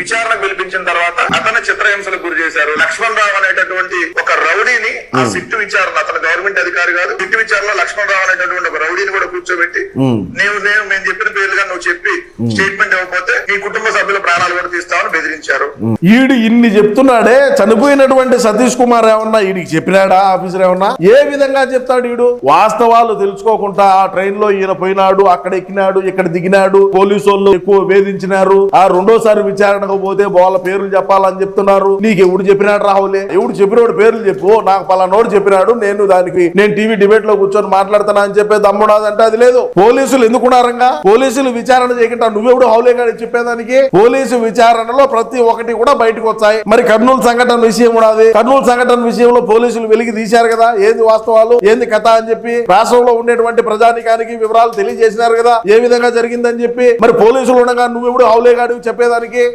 విచారణకు పిలిపించిన తర్వాత అతను చిత్రహింసలకు గురి చేశారు. లక్ష్మణ్ రావు అనేటటువంటి ఒక రౌడీని ఆ సిట్టు విచారణ, అతను గవర్నమెంట్ అధికారి కాదు, సిట్టు విచారణలో లక్ష్మణ్ రావు అనేటటువంటి ఒక రౌడీని కూడా కూర్చోబెట్టి మేము చెప్పిన పేర్లుగా నువ్వు చెప్పి స్టేట్మెంట్ ఇవ్వకపోతే నీ కుటుంబ సభ్యుల ప్రాణాలు కూడా తీస్తామని బెదిరించారు. ఈడు ఇన్ని చెప్తున్నాడే, చనిపోయినటువంటి సతీష్ కుమార్ ఏమన్నా ఈడికి చెప్పినాడా? ఆఫీసర్ ఏమన్నా ఏ విధంగా చెప్తాడు? ఈడు వాస్తవాలు తెలుసుకోకుండా ఆ ట్రైన్ లో ఈయన పోయినాడు, అక్కడ ఎక్కినాడు, ఇక్కడ దిగినాడు, పోలీసు వాళ్ళు ఎక్కువ వేధించినారు, ఆ రెండోసారి విచారణకు పోతే వాళ్ళ పేర్లు చెప్పాలని చెప్తున్నారు. నీకు ఎవడు చెప్పినాడు? రాహులే ఎవడు చెప్పినోడు పేర్లు చెప్పు, నాకు పలానోడు చెప్పినాడు, నేను టీవీ డిబేట్ లో కూర్చొని మాట్లాడుతున్నా అని చెప్పే దమ్ముడాదంటే అది లేదు. పోలీసులు ఎందుకున్నారంగా? పోలీసులు విచారణ చేయకుండా నువ్వెవడు హౌలే గారి చెప్పేదానికి? పోలీసు విచారణలో ప్రతి ఒక్కటి కూడా బయటకు వచ్చాయి. మరి కర్నూలు సంఘటన విషయం కూడా అది. కర్నూలు సంఘటన విషయంలో పోలీసులు వెలికి తీశారు కదా, ఏంది వాస్తవాలు, ఏంది కథ అని చెప్పి రాష్ట్రంలో ఉండేటువంటి ప్రజానికానికి వివరాలు తెలియజేసినారు కదా, ఏ విధంగా జరిగిందని చెప్పి. మరి పోలీసులు ఉండగా నువ్వెవడు హౌలే గాడి చెప్పేదానికి?